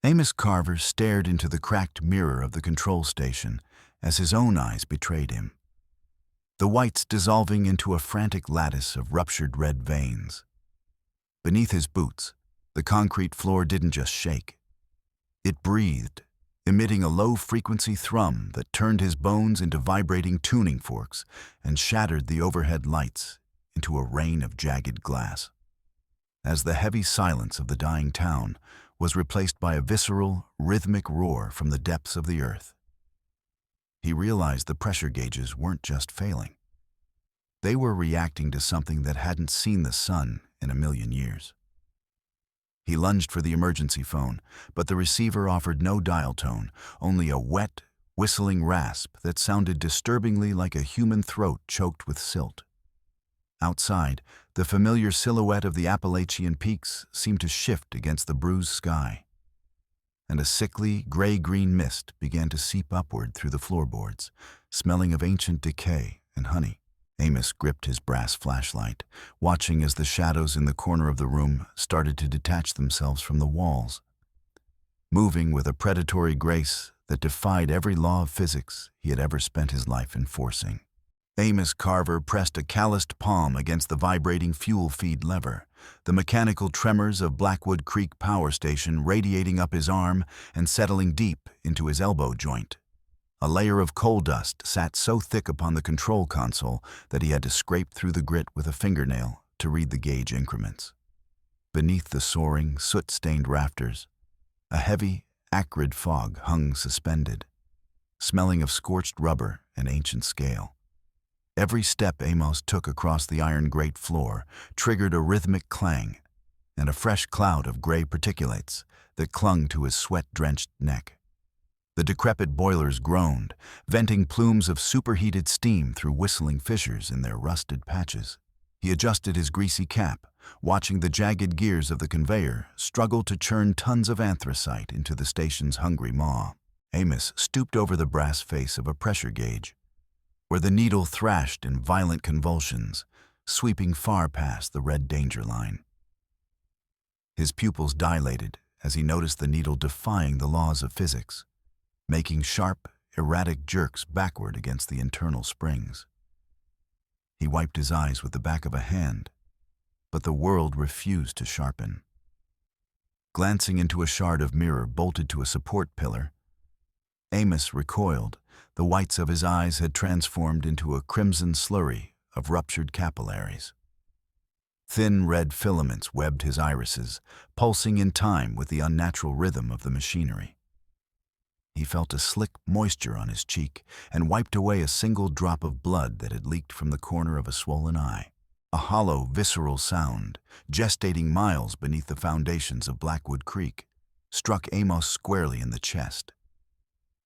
Amos Carver stared into the cracked mirror of the control station as his own eyes betrayed him, the whites dissolving into a frantic lattice of ruptured red veins. Beneath his boots, the concrete floor didn't just shake. It breathed, emitting a low-frequency thrum that turned his bones into vibrating tuning forks and shattered the overhead lights into a rain of jagged glass. As the heavy silence of the dying town was replaced by a visceral, rhythmic roar from the depths of the earth, he realized the pressure gauges weren't just failing. They were reacting to something that hadn't seen the sun in a million years. He lunged for the emergency phone, but the receiver offered no dial tone, only a wet, whistling rasp that sounded disturbingly like a human throat choked with silt. Outside, the familiar silhouette of the Appalachian peaks seemed to shift against the bruised sky, and a sickly, gray-green mist began to seep upward through the floorboards, smelling of ancient decay and honey. Amos gripped his brass flashlight, watching as the shadows in the corner of the room started to detach themselves from the walls, moving with a predatory grace that defied every law of physics he had ever spent his life enforcing. Amos Carver pressed a calloused palm against the vibrating fuel feed lever, the mechanical tremors of Blackwood Creek Power Station radiating up his arm and settling deep into his elbow joint. A layer of coal dust sat so thick upon the control console that he had to scrape through the grit with a fingernail to read the gauge increments. Beneath the soaring, soot-stained rafters, a heavy, acrid fog hung suspended, smelling of scorched rubber and ancient scale. Every step Amos took across the iron grate floor triggered a rhythmic clang and a fresh cloud of gray particulates that clung to his sweat-drenched neck. The decrepit boilers groaned, venting plumes of superheated steam through whistling fissures in their rusted patches. He adjusted his greasy cap, watching the jagged gears of the conveyor struggle to churn tons of anthracite into the station's hungry maw. Amos stooped over the brass face of a pressure gauge, where the needle thrashed in violent convulsions, sweeping far past the red danger line. His pupils dilated as he noticed the needle defying the laws of physics, making sharp, erratic jerks backward against the internal springs. He wiped his eyes with the back of a hand, but the world refused to sharpen. Glancing into a shard of mirror bolted to a support pillar, Amos recoiled. The whites of his eyes had transformed into a crimson slurry of ruptured capillaries. Thin red filaments webbed his irises, pulsing in time with the unnatural rhythm of the machinery. He felt a slick moisture on his cheek and wiped away a single drop of blood that had leaked from the corner of a swollen eye. A hollow, visceral sound, gestating miles beneath the foundations of Blackwood Creek, struck Amos squarely in the chest.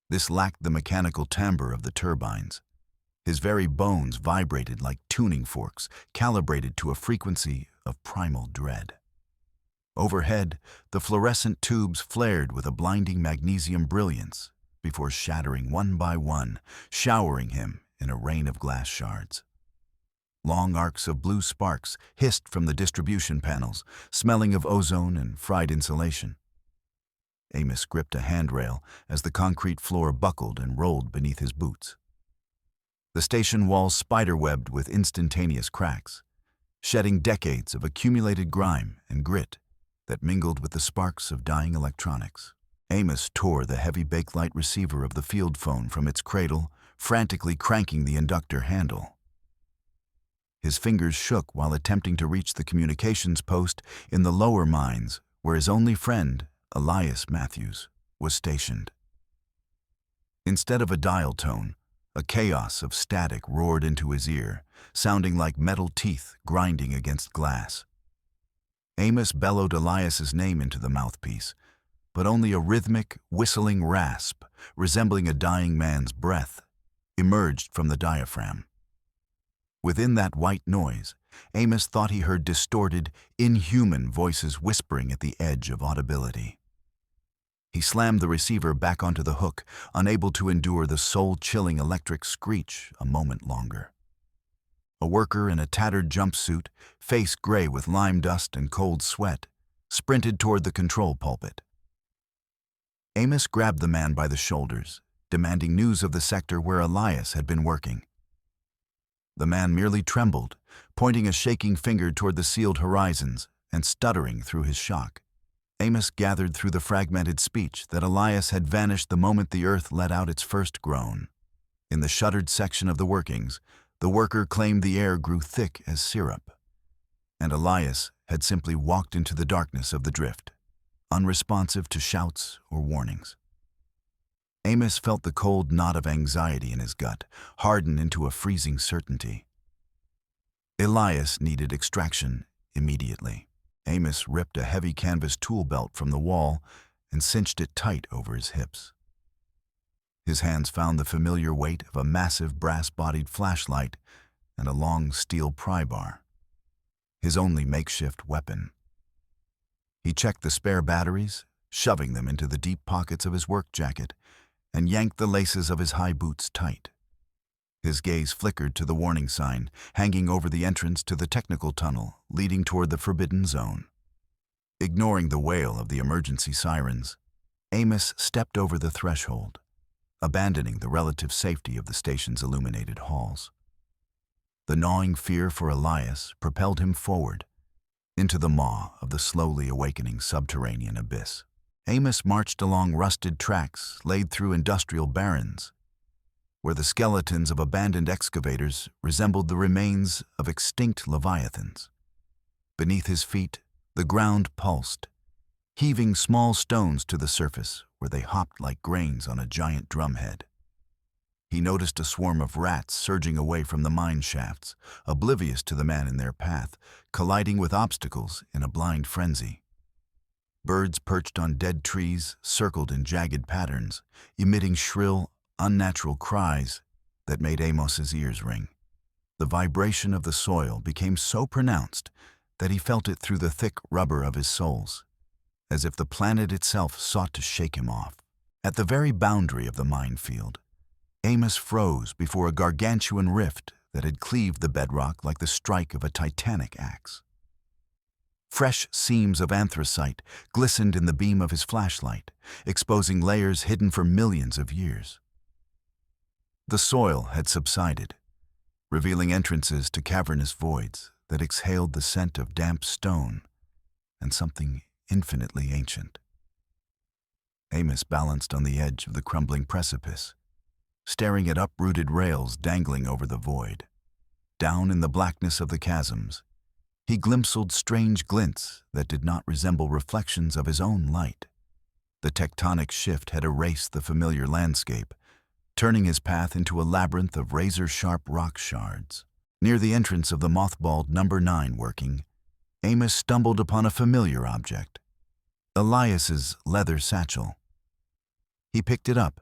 This lacked the mechanical timbre of the turbines. His very bones vibrated like tuning forks, calibrated to a frequency of primal dread. Overhead, the fluorescent tubes flared with a blinding magnesium brilliance before shattering one by one, showering him in a rain of glass shards. Long arcs of blue sparks hissed from the distribution panels, smelling of ozone and fried insulation. Amos gripped a handrail as the concrete floor buckled and rolled beneath his boots. The station walls spiderwebbed with instantaneous cracks, shedding decades of accumulated grime and grit that mingled with the sparks of dying electronics. Amos tore the heavy bakelite receiver of the field phone from its cradle, frantically cranking the inductor handle. His fingers shook while attempting to reach the communications post in the lower mines where his only friend, Elias Matthews, was stationed. Instead of a dial tone, a chaos of static roared into his ear, sounding like metal teeth grinding against glass. Amos bellowed Elias's name into the mouthpiece, but only a rhythmic, whistling rasp, resembling a dying man's breath, emerged from the diaphragm. Within that white noise, Amos thought he heard distorted, inhuman voices whispering at the edge of audibility. He slammed the receiver back onto the hook, unable to endure the soul-chilling electric screech a moment longer. A worker in a tattered jumpsuit, face gray with lime dust and cold sweat, sprinted toward the control pulpit. Amos grabbed the man by the shoulders, demanding news of the sector where Elias had been working. The man merely trembled, pointing a shaking finger toward the sealed horizons and stuttering through his shock. Amos gathered through the fragmented speech that Elias had vanished the moment the earth let out its first groan. In the shuttered section of the workings, the worker claimed the air grew thick as syrup, and Elias had simply walked into the darkness of the drift, unresponsive to shouts or warnings. Amos felt the cold knot of anxiety in his gut harden into a freezing certainty. Elias needed extraction immediately. Amos ripped a heavy canvas tool belt from the wall and cinched it tight over his hips. His hands found the familiar weight of a massive brass-bodied flashlight and a long steel pry bar, his only makeshift weapon. He checked the spare batteries, shoving them into the deep pockets of his work jacket, and yanked the laces of his high boots tight. His gaze flickered to the warning sign hanging over the entrance to the technical tunnel leading toward the forbidden zone. Ignoring the wail of the emergency sirens, Amos stepped over the threshold, abandoning the relative safety of the station's illuminated halls. The gnawing fear for Elias propelled him forward, into the maw of the slowly awakening subterranean abyss. Amos marched along rusted tracks laid through industrial barrens, where the skeletons of abandoned excavators resembled the remains of extinct leviathans. Beneath his feet, the ground pulsed, heaving small stones to the surface where they hopped like grains on a giant drumhead. He noticed a swarm of rats surging away from the mine shafts, oblivious to the man in their path, colliding with obstacles in a blind frenzy. Birds perched on dead trees circled in jagged patterns, emitting shrill, unnatural cries that made Amos's ears ring. The vibration of the soil became so pronounced that he felt it through the thick rubber of his soles, as if the planet itself sought to shake him off. At the very boundary of the minefield, Amos froze before a gargantuan rift that had cleaved the bedrock like the strike of a titanic axe. Fresh seams of anthracite glistened in the beam of his flashlight, exposing layers hidden for millions of years. The soil had subsided, revealing entrances to cavernous voids that exhaled the scent of damp stone and something infinitely ancient. Amos balanced on the edge of the crumbling precipice, staring at uprooted rails dangling over the void. Down in the blackness of the chasms, he glimpsed strange glints that did not resemble reflections of his own light. The tectonic shift had erased the familiar landscape, turning his path into a labyrinth of razor-sharp rock shards. Near the entrance of the mothballed No. 9 working, Amos stumbled upon a familiar object, Elias's leather satchel. He picked it up,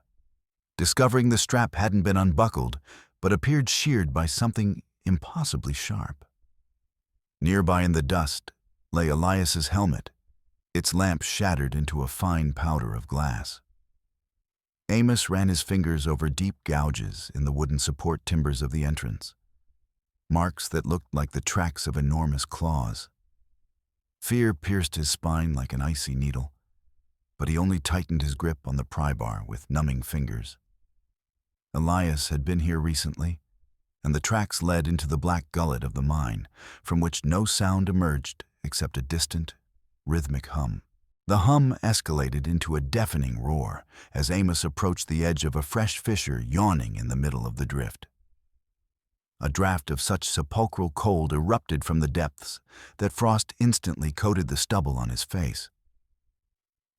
discovering the strap hadn't been unbuckled, but appeared sheared by something impossibly sharp. Nearby in the dust lay Elias's helmet, its lamp shattered into a fine powder of glass. Amos ran his fingers over deep gouges in the wooden support timbers of the entrance, marks that looked like the tracks of enormous claws. Fear pierced his spine like an icy needle, but he only tightened his grip on the pry bar with numbing fingers. Elias had been here recently, and the tracks led into the black gullet of the mine, from which no sound emerged except a distant, rhythmic hum. The hum escalated into a deafening roar as Amos approached the edge of a fresh fissure yawning in the middle of the drift. A draft of such sepulchral cold erupted from the depths that frost instantly coated the stubble on his face.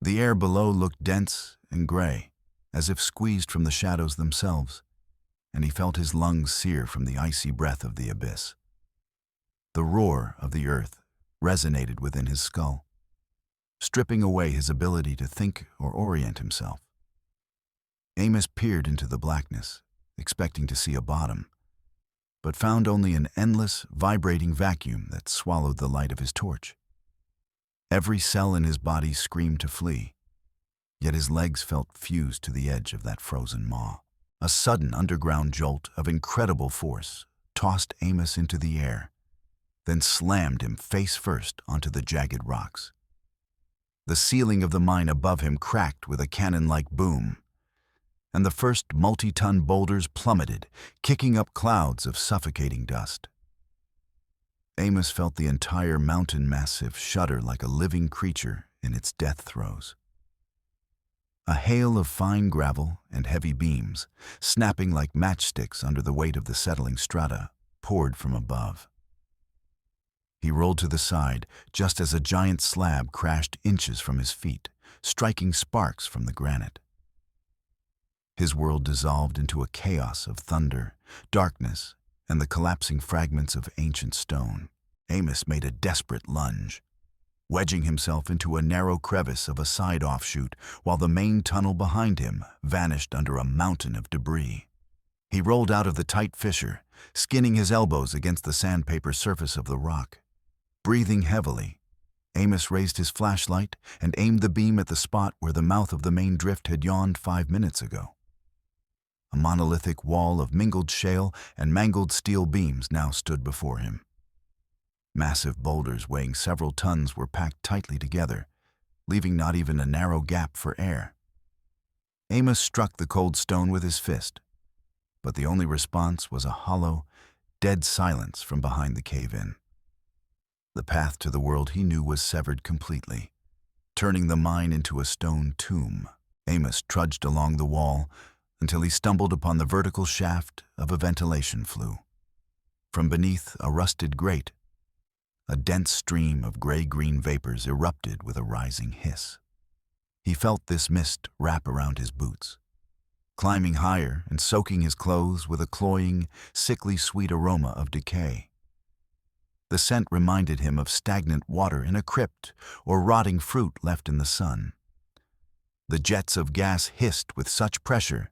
The air below looked dense and gray, as if squeezed from the shadows themselves, and he felt his lungs sear from the icy breath of the abyss. The roar of the earth resonated within his skull, stripping away his ability to think or orient himself. Amos peered into the blackness, expecting to see a bottom, but found only an endless, vibrating vacuum that swallowed the light of his torch. Every cell in his body screamed to flee, yet his legs felt fused to the edge of that frozen maw. A sudden underground jolt of incredible force tossed Amos into the air, then slammed him face first onto the jagged rocks. The ceiling of the mine above him cracked with a cannon-like boom, and the first multi-ton boulders plummeted, kicking up clouds of suffocating dust. Amos felt the entire mountain massif shudder like a living creature in its death throes. A hail of fine gravel and heavy beams, snapping like matchsticks under the weight of the settling strata, poured from above. He rolled to the side just as a giant slab crashed inches from his feet, striking sparks from the granite. His world dissolved into a chaos of thunder, darkness, and the collapsing fragments of ancient stone. Amos made a desperate lunge, wedging himself into a narrow crevice of a side offshoot while the main tunnel behind him vanished under a mountain of debris. He rolled out of the tight fissure, skinning his elbows against the sandpaper surface of the rock. Breathing heavily, Amos raised his flashlight and aimed the beam at the spot where the mouth of the main drift had yawned 5 minutes ago. A monolithic wall of mingled shale and mangled steel beams now stood before him. Massive boulders weighing several tons were packed tightly together, leaving not even a narrow gap for air. Amos struck the cold stone with his fist, but the only response was a hollow, dead silence from behind the cave-in. The path to the world he knew was severed completely, turning the mine into a stone tomb. Amos trudged along the wall until he stumbled upon the vertical shaft of a ventilation flue. From beneath a rusted grate, a dense stream of gray-green vapors erupted with a rising hiss. He felt this mist wrap around his boots, climbing higher and soaking his clothes with a cloying, sickly sweet aroma of decay. The scent reminded him of stagnant water in a crypt or rotting fruit left in the sun. The jets of gas hissed with such pressure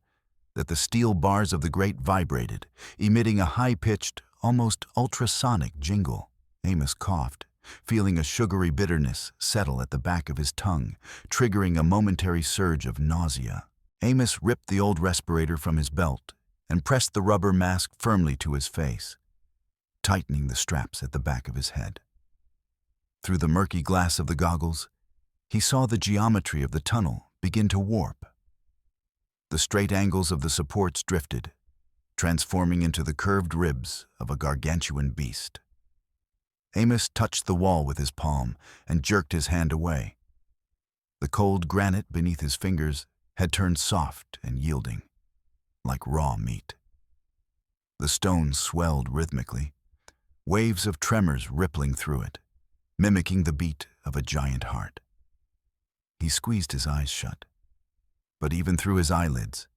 that the steel bars of the grate vibrated, emitting a high-pitched, almost ultrasonic jingle. Amos coughed, feeling a sugary bitterness settle at the back of his tongue, triggering a momentary surge of nausea. Amos ripped the old respirator from his belt and pressed the rubber mask firmly to his face, tightening the straps at the back of his head. Through the murky glass of the goggles, he saw the geometry of the tunnel begin to warp. The straight angles of the supports drifted, transforming into the curved ribs of a gargantuan beast. Amos touched the wall with his palm and jerked his hand away. The cold granite beneath his fingers had turned soft and yielding, like raw meat. The stone swelled rhythmically, waves of tremors rippling through it, mimicking the beat of a giant heart. He squeezed his eyes shut, but even through his eyelids,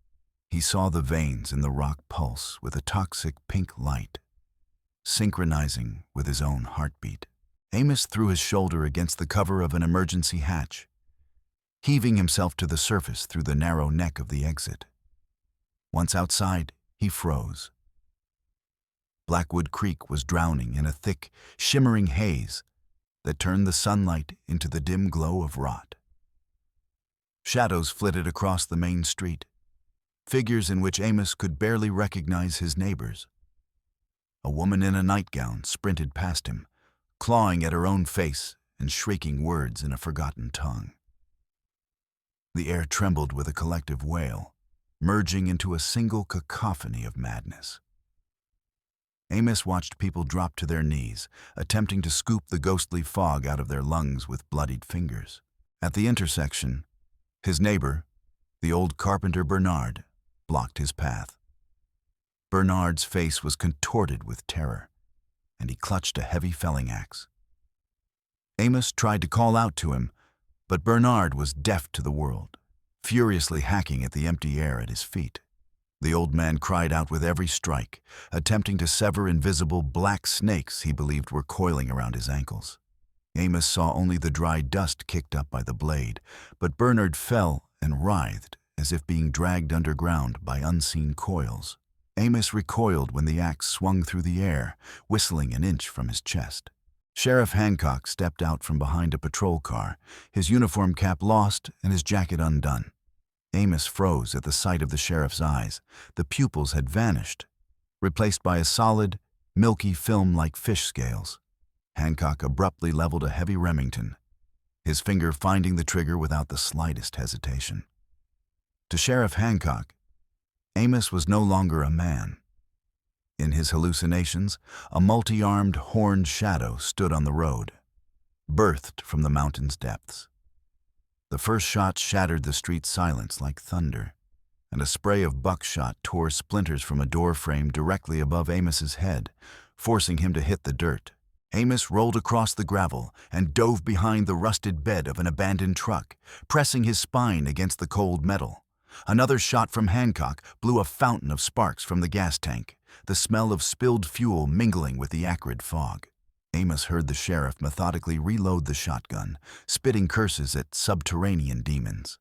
he saw the veins in the rock pulse with a toxic pink light, synchronizing with his own heartbeat. Amos threw his shoulder against the cover of an emergency hatch, heaving himself to the surface through the narrow neck of the exit. Once outside, he froze. Blackwood Creek was drowning in a thick, shimmering haze that turned the sunlight into the dim glow of rot. Shadows flitted across the main street, figures in which Amos could barely recognize his neighbors. A woman in a nightgown sprinted past him, clawing at her own face and shrieking words in a forgotten tongue. The air trembled with a collective wail, merging into a single cacophony of madness. Amos watched people drop to their knees, attempting to scoop the ghostly fog out of their lungs with bloodied fingers. At the intersection, his neighbor, the old carpenter Bernard, blocked his path. Bernard's face was contorted with terror, and he clutched a heavy felling axe. Amos tried to call out to him, but Bernard was deaf to the world, furiously hacking at the empty air at his feet. The old man cried out with every strike, attempting to sever invisible black snakes he believed were coiling around his ankles. Amos saw only the dry dust kicked up by the blade, but Bernard fell and writhed as if being dragged underground by unseen coils. Amos recoiled when the axe swung through the air, whistling an inch from his chest. Sheriff Hancock stepped out from behind a patrol car, his uniform cap lost and his jacket undone. Amos froze at the sight of the sheriff's eyes. The pupils had vanished, replaced by a solid, milky film like fish scales. Hancock abruptly leveled a heavy Remington, his finger finding the trigger without the slightest hesitation. To Sheriff Hancock, Amos was no longer a man. In his hallucinations, a multi-armed, horned shadow stood on the road, birthed from the mountain's depths. The first shot shattered the street's silence like thunder, and a spray of buckshot tore splinters from a door frame directly above Amos's head, forcing him to hit the dirt. Amos rolled across the gravel and dove behind the rusted bed of an abandoned truck, pressing his spine against the cold metal. Another shot from Hancock blew a fountain of sparks from the gas tank, the smell of spilled fuel mingling with the acrid fog. Amos heard the sheriff methodically reload the shotgun, spitting curses at subterranean demons.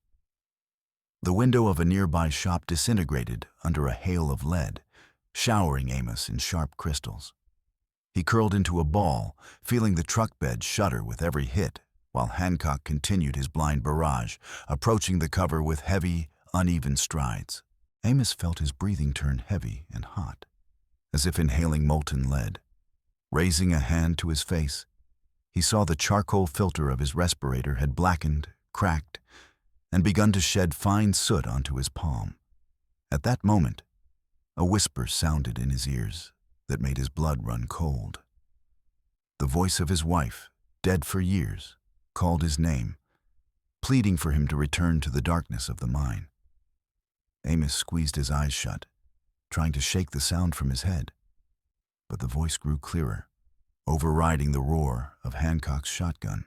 The window of a nearby shop disintegrated under a hail of lead, showering Amos in sharp crystals. He curled into a ball, feeling the truck bed shudder with every hit, while Hancock continued his blind barrage, approaching the cover with heavy, uneven strides. Amos felt his breathing turn heavy and hot, as if inhaling molten lead. Raising a hand to his face, he saw the charcoal filter of his respirator had blackened, cracked, and begun to shed fine soot onto his palm. At that moment, a whisper sounded in his ears that made his blood run cold. The voice of his wife, dead for years, called his name, pleading for him to return to the darkness of the mine. Amos squeezed his eyes shut, trying to shake the sound from his head, but the voice grew clearer, overriding the roar of Hancock's shotgun.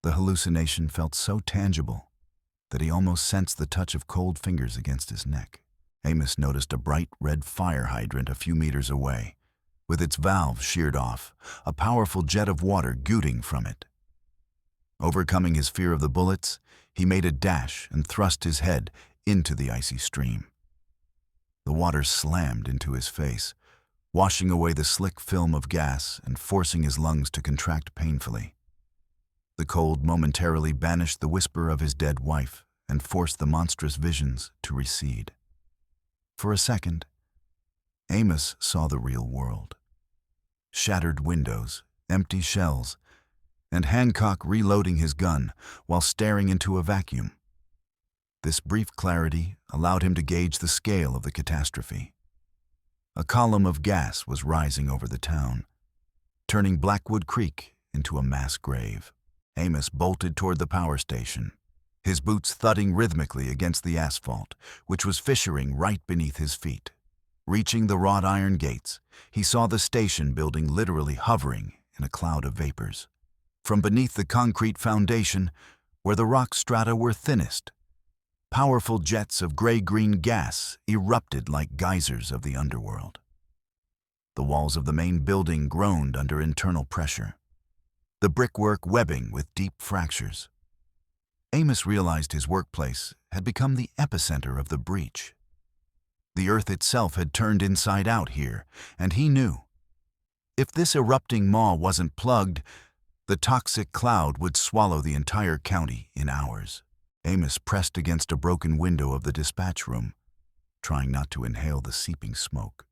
The hallucination felt so tangible that he almost sensed the touch of cold fingers against his neck. Amos noticed a bright red fire hydrant a few meters away, with its valve sheared off, a powerful jet of water gooting from it. Overcoming his fear of the bullets, he made a dash and thrust his head into the icy stream. The water slammed into his face, washing away the slick film of gas and forcing his lungs to contract painfully. The cold momentarily banished the whisper of his dead wife and forced the monstrous visions to recede. For a second, Amos saw the real world. Shattered windows, empty shells, and Hancock reloading his gun while staring into a vacuum. This brief clarity allowed him to gauge the scale of the catastrophe. A column of gas was rising over the town, turning Blackwood Creek into a mass grave. Amos bolted toward the power station, his boots thudding rhythmically against the asphalt, which was fissuring right beneath his feet. Reaching the wrought iron gates, he saw the station building literally hovering in a cloud of vapors. From beneath the concrete foundation, where the rock strata were thinnest, powerful jets of gray-green gas erupted like geysers of the underworld. The walls of the main building groaned under internal pressure, the brickwork webbing with deep fractures. Amos realized his workplace had become the epicenter of the breach. The earth itself had turned inside out here, and he knew, if this erupting maw wasn't plugged, the toxic cloud would swallow the entire county in hours. Amos pressed against a broken window of the dispatch room, trying not to inhale the seeping smoke.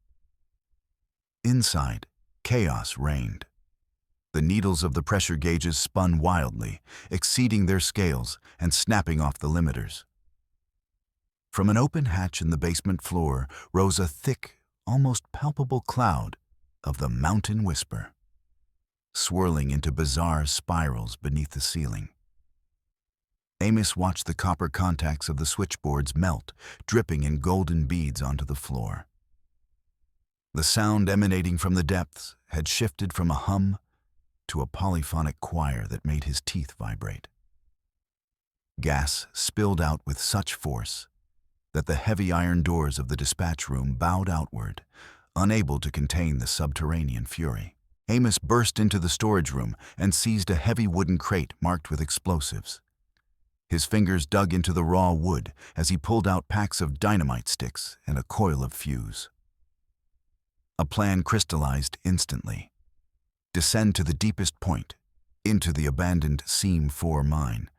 Inside, chaos reigned. The needles of the pressure gauges spun wildly, exceeding their scales and snapping off the limiters. From an open hatch in the basement floor rose a thick, almost palpable cloud of the mountain whisper, swirling into bizarre spirals beneath the ceiling. Amos watched the copper contacts of the switchboards melt, dripping in golden beads onto the floor. The sound emanating from the depths had shifted from a hum to a polyphonic choir that made his teeth vibrate. Gas spilled out with such force that the heavy iron doors of the dispatch room bowed outward, unable to contain the subterranean fury. Amos burst into the storage room and seized a heavy wooden crate marked with explosives. His fingers dug into the raw wood as he pulled out packs of dynamite sticks and a coil of fuse. A plan crystallized instantly. Descend to the deepest point, into the abandoned Seam 4 mine,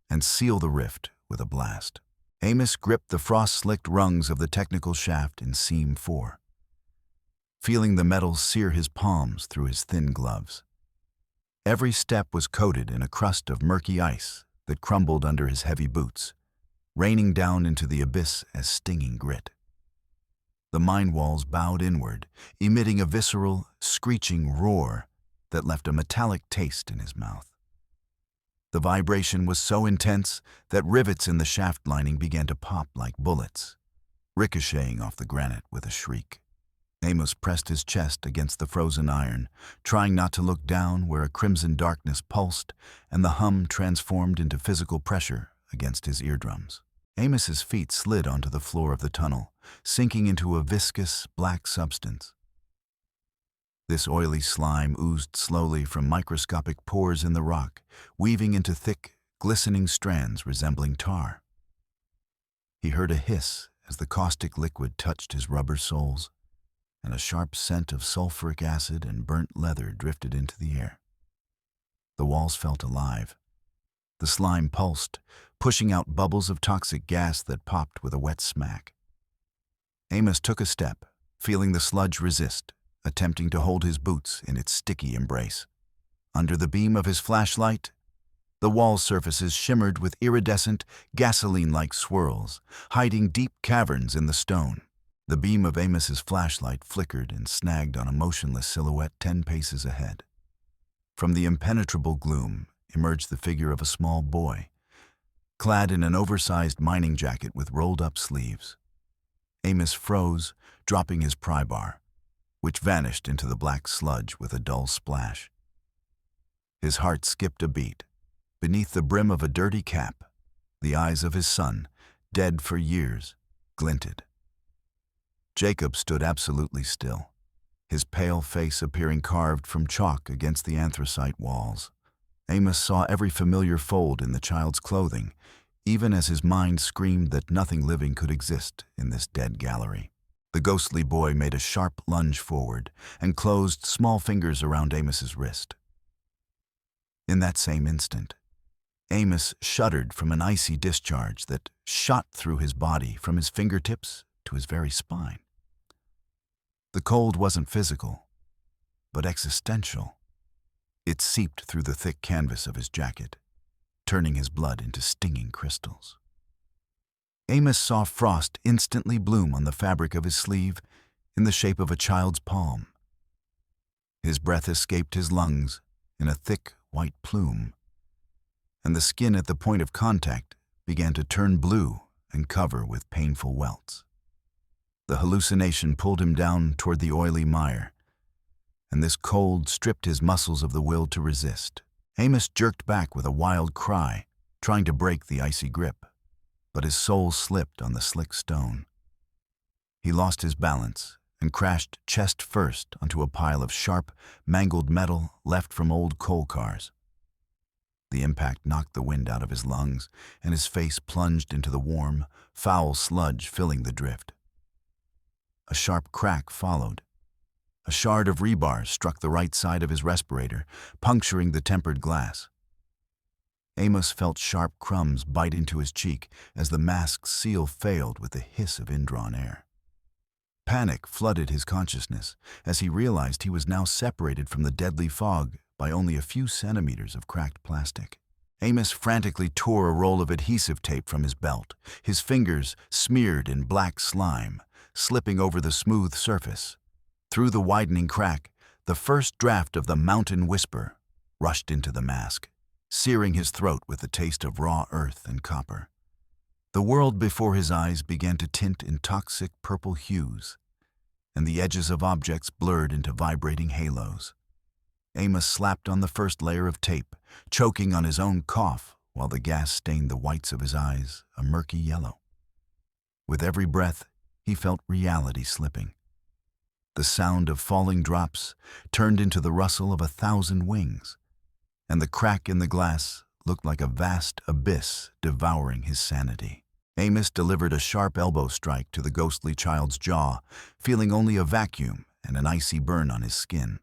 and seal the rift with a blast. Amos gripped the frost-slicked rungs of the technical shaft in Seam 4, feeling the metal sear his palms through his thin gloves. Every step was coated in a crust of murky ice that crumbled under his heavy boots, raining down into the abyss as stinging grit. The mine walls bowed inward, emitting a visceral, screeching roar that left a metallic taste in his mouth. The vibration was so intense that rivets in the shaft lining began to pop like bullets, ricocheting off the granite with a shriek. Amos pressed his chest against the frozen iron, trying not to look down where a crimson darkness pulsed and the hum transformed into physical pressure against his eardrums. Amos's feet slid onto the floor of the tunnel, sinking into a viscous, black substance. This oily slime oozed slowly from microscopic pores in the rock, weaving into thick, glistening strands resembling tar. He heard a hiss as the caustic liquid touched his rubber soles, and a sharp scent of sulfuric acid and burnt leather drifted into the air. The walls felt alive. The slime pulsed, pushing out bubbles of toxic gas that popped with a wet smack. Amos took a step, feeling the sludge resist, attempting to hold his boots in its sticky embrace. Under the beam of his flashlight, the wall surfaces shimmered with iridescent, gasoline-like swirls, hiding deep caverns in the stone. The beam of Amos's flashlight flickered and snagged on a motionless silhouette 10 paces ahead. From the impenetrable gloom emerged the figure of a small boy, clad in an oversized mining jacket with rolled-up sleeves. Amos froze, dropping his pry bar, which vanished into the black sludge with a dull splash. His heart skipped a beat. Beneath the brim of a dirty cap, the eyes of his son, dead for years, glinted. Jacob stood absolutely still, his pale face appearing carved from chalk against the anthracite walls. Amos saw every familiar fold in the child's clothing, even as his mind screamed that nothing living could exist in this dead gallery. The ghostly boy made a sharp lunge forward and closed small fingers around Amos's wrist. In that same instant, Amos shuddered from an icy discharge that shot through his body from his fingertips to his very spine. The cold wasn't physical, but existential. It seeped through the thick canvas of his jacket, turning his blood into stinging crystals. Amos saw frost instantly bloom on the fabric of his sleeve in the shape of a child's palm. His breath escaped his lungs in a thick white plume, and the skin at the point of contact began to turn blue and cover with painful welts. The hallucination pulled him down toward the oily mire, and this cold stripped his muscles of the will to resist. Amos jerked back with a wild cry, trying to break the icy grip, but his soul slipped on the slick stone. He lost his balance and crashed chest first onto a pile of sharp, mangled metal left from old coal cars. The impact knocked the wind out of his lungs, and his face plunged into the warm, foul sludge filling the drift. A sharp crack followed. A shard of rebar struck the right side of his respirator, puncturing the tempered glass. Amos felt sharp crumbs bite into his cheek as the mask's seal failed with the hiss of indrawn air. Panic flooded his consciousness as he realized he was now separated from the deadly fog by only a few centimeters of cracked plastic. Amos frantically tore a roll of adhesive tape from his belt, his fingers smeared in black slime, slipping over the smooth surface. Through the widening crack, the first draft of the Mountain Whisper rushed into the mask, searing his throat with the taste of raw earth and copper. The world before his eyes began to tint in toxic purple hues, and the edges of objects blurred into vibrating halos. Amos slapped on the first layer of tape, choking on his own cough while the gas stained the whites of his eyes a murky yellow. With every breath, he felt reality slipping. The sound of falling drops turned into the rustle of 1,000 wings, and the crack in the glass looked like a vast abyss devouring his sanity. Amos delivered a sharp elbow strike to the ghostly child's jaw, feeling only a vacuum and an icy burn on his skin.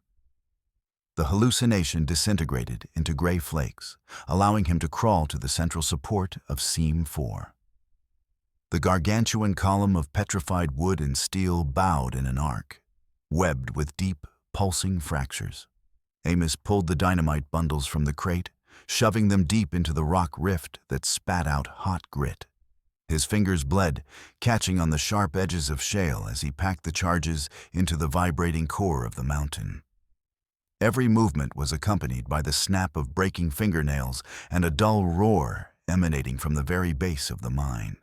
The hallucination disintegrated into gray flakes, allowing him to crawl to the central support of Seam 4. The gargantuan column of petrified wood and steel bowed in an arc, webbed with deep, pulsing fractures. Amos pulled the dynamite bundles from the crate, shoving them deep into the rock rift that spat out hot grit. His fingers bled, catching on the sharp edges of shale as he packed the charges into the vibrating core of the mountain. Every movement was accompanied by the snap of breaking fingernails and a dull roar emanating from the very base of the mine.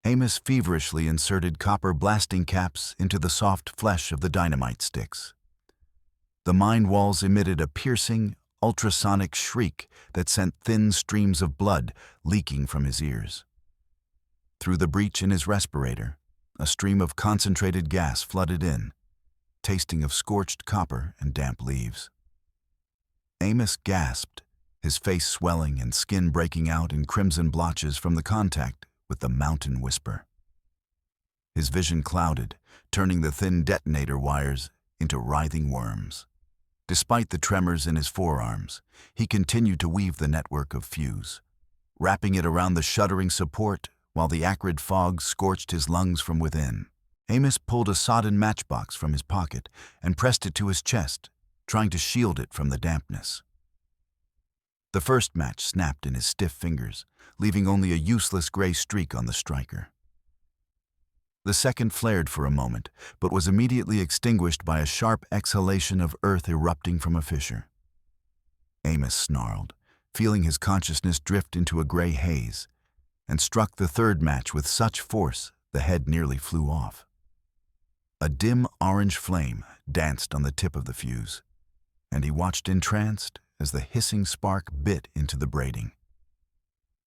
Amos feverishly inserted copper blasting caps into the soft flesh of the dynamite sticks. The mine walls emitted a piercing, ultrasonic shriek that sent thin streams of blood leaking from his ears. Through the breach in his respirator, a stream of concentrated gas flooded in, tasting of scorched copper and damp leaves. Amos gasped, his face swelling and skin breaking out in crimson blotches from the contact with the mountain whisper. His vision clouded, turning the thin detonator wires into writhing worms. Despite the tremors in his forearms, he continued to weave the network of fuse, wrapping it around the shuddering support while the acrid fog scorched his lungs from within. Amos pulled a sodden matchbox from his pocket and pressed it to his chest, trying to shield it from the dampness. The first match snapped in his stiff fingers, leaving only a useless gray streak on the striker. The second flared for a moment, but was immediately extinguished by a sharp exhalation of earth erupting from a fissure. Amos snarled, feeling his consciousness drift into a gray haze, and struck the third match with such force the head nearly flew off. A dim orange flame danced on the tip of the fuse, and he watched entranced as the hissing spark bit into the braiding.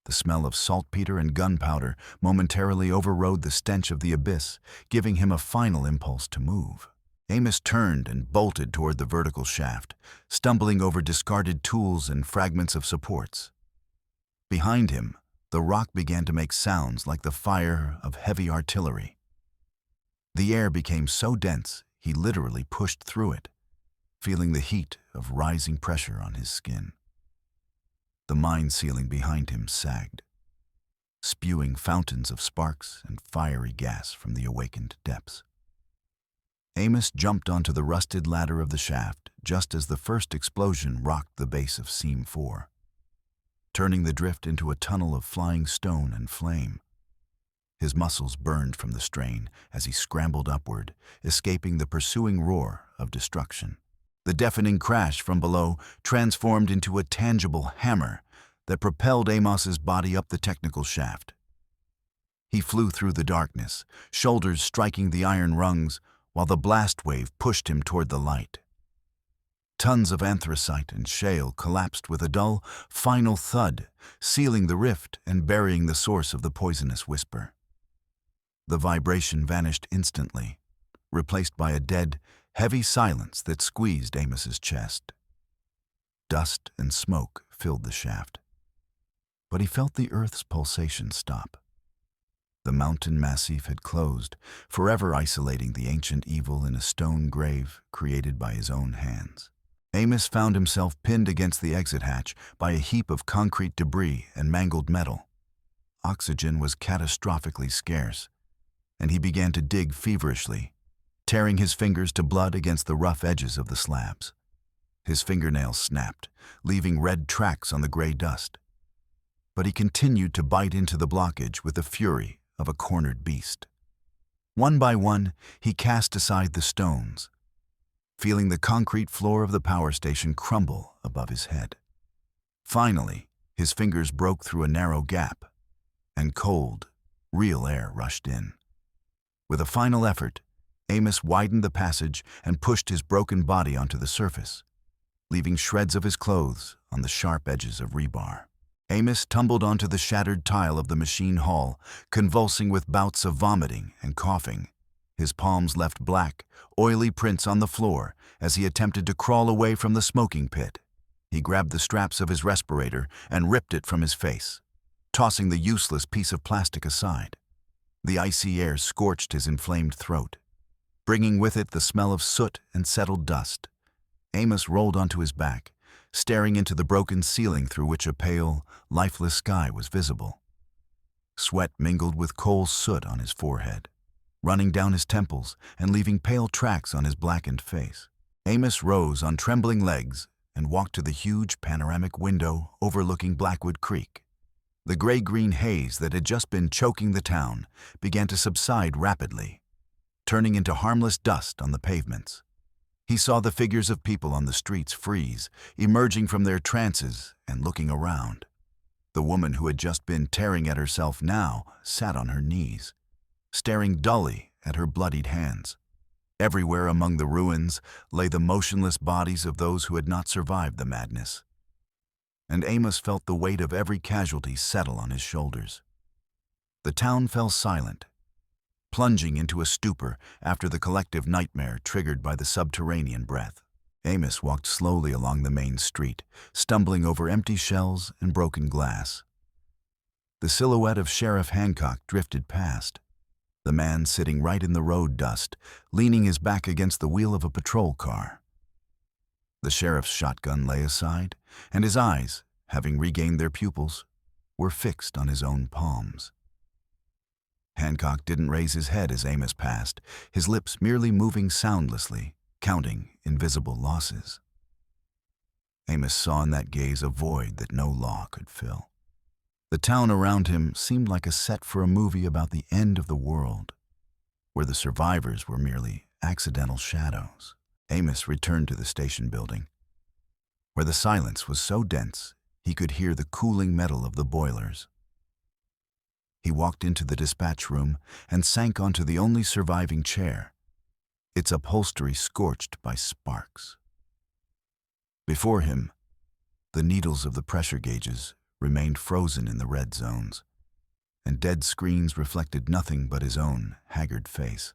The smell of saltpeter and gunpowder momentarily overrode the stench of the abyss, giving him a final impulse to move. Amos turned and bolted toward the vertical shaft, stumbling over discarded tools and fragments of supports. Behind him, the rock began to make sounds like the fire of heavy artillery. The air became so dense he literally pushed through it, feeling the heat of rising pressure on his skin. The mine ceiling behind him sagged, spewing fountains of sparks and fiery gas from the awakened depths. Amos jumped onto the rusted ladder of the shaft just as the first explosion rocked the base of Seam 4, turning the drift into a tunnel of flying stone and flame. His muscles burned from the strain as he scrambled upward, escaping the pursuing roar of destruction. The deafening crash from below transformed into a tangible hammer that propelled Amos's body up the technical shaft. He flew through the darkness, shoulders striking the iron rungs, while the blast wave pushed him toward the light. Tons of anthracite and shale collapsed with a dull, final thud, sealing the rift and burying the source of the poisonous whisper. The vibration vanished instantly, replaced by a dead, heavy silence that squeezed Amos's chest. Dust and smoke filled the shaft, but he felt the earth's pulsation stop. The mountain massif had closed, forever isolating the ancient evil in a stone grave created by his own hands. Amos found himself pinned against the exit hatch by a heap of concrete debris and mangled metal. Oxygen was catastrophically scarce, and he began to dig feverishly, tearing his fingers to blood against the rough edges of the slabs. His fingernails snapped, leaving red tracks on the gray dust. But he continued to bite into the blockage with the fury of a cornered beast. One by one, he cast aside the stones, feeling the concrete floor of the power station crumble above his head. Finally, his fingers broke through a narrow gap, and cold, real air rushed in. With a final effort, Amos widened the passage and pushed his broken body onto the surface, leaving shreds of his clothes on the sharp edges of rebar. Amos tumbled onto the shattered tile of the machine hall, convulsing with bouts of vomiting and coughing. His palms left black, oily prints on the floor as he attempted to crawl away from the smoking pit. He grabbed the straps of his respirator and ripped it from his face, tossing the useless piece of plastic aside. The icy air scorched his inflamed throat, bringing with it the smell of soot and settled dust. Amos rolled onto his back, staring into the broken ceiling through which a pale, lifeless sky was visible. Sweat mingled with coal soot on his forehead, running down his temples and leaving pale tracks on his blackened face. Amos rose on trembling legs and walked to the huge panoramic window overlooking Blackwood Creek. The gray-green haze that had just been choking the town began to subside rapidly, turning into harmless dust on the pavements. He saw the figures of people on the streets freeze, emerging from their trances and looking around. The woman who had just been tearing at herself now sat on her knees, staring dully at her bloodied hands. Everywhere among the ruins lay the motionless bodies of those who had not survived the madness. And Amos felt the weight of every casualty settle on his shoulders. The town fell silent, plunging into a stupor after the collective nightmare triggered by the subterranean breath. Amos walked slowly along the main street, stumbling over empty shells and broken glass. The silhouette of Sheriff Hancock drifted past, the man sitting right in the road dust, leaning his back against the wheel of a patrol car. The sheriff's shotgun lay aside, and his eyes, having regained their pupils, were fixed on his own palms. Hancock didn't raise his head as Amos passed, his lips merely moving soundlessly, counting invisible losses. Amos saw in that gaze a void that no law could fill. The town around him seemed like a set for a movie about the end of the world, where the survivors were merely accidental shadows. Amos returned to the station building, where the silence was so dense he could hear the cooling metal of the boilers. He walked into the dispatch room and sank onto the only surviving chair, its upholstery scorched by sparks. Before him, the needles of the pressure gauges remained frozen in the red zones, and dead screens reflected nothing but his own haggard face.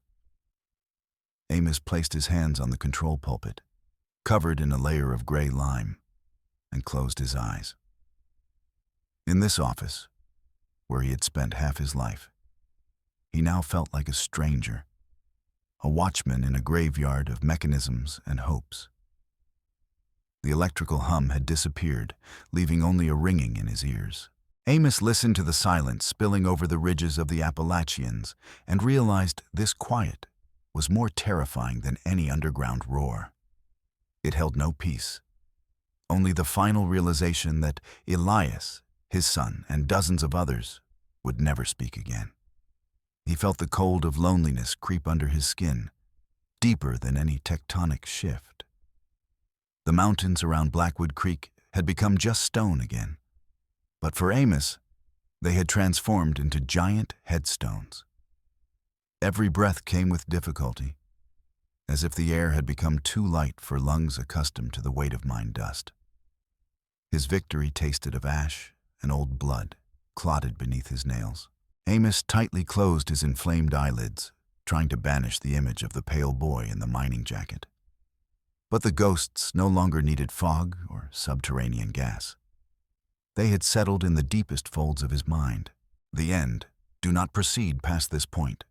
Amos placed his hands on the control pulpit, covered in a layer of gray lime, and closed his eyes. In this office, where he had spent half his life, he now felt like a stranger, a watchman in a graveyard of mechanisms and hopes. The electrical hum had disappeared, leaving only a ringing in his ears. Amos listened to the silence spilling over the ridges of the Appalachians and realized this quiet was more terrifying than any underground roar. It held no peace, only the final realization that Elias, his son, and dozens of others would never speak again. He felt the cold of loneliness creep under his skin, deeper than any tectonic shift. The mountains around Blackwood Creek had become just stone again, but for Amos, they had transformed into giant headstones. Every breath came with difficulty, as if the air had become too light for lungs accustomed to the weight of mine dust. His victory tasted of ash and old blood, clotted beneath his nails. Amos tightly closed his inflamed eyelids, trying to banish the image of the pale boy in the mining jacket. But the ghosts no longer needed fog or subterranean gas. They had settled in the deepest folds of his mind. The end. Do not proceed past this point,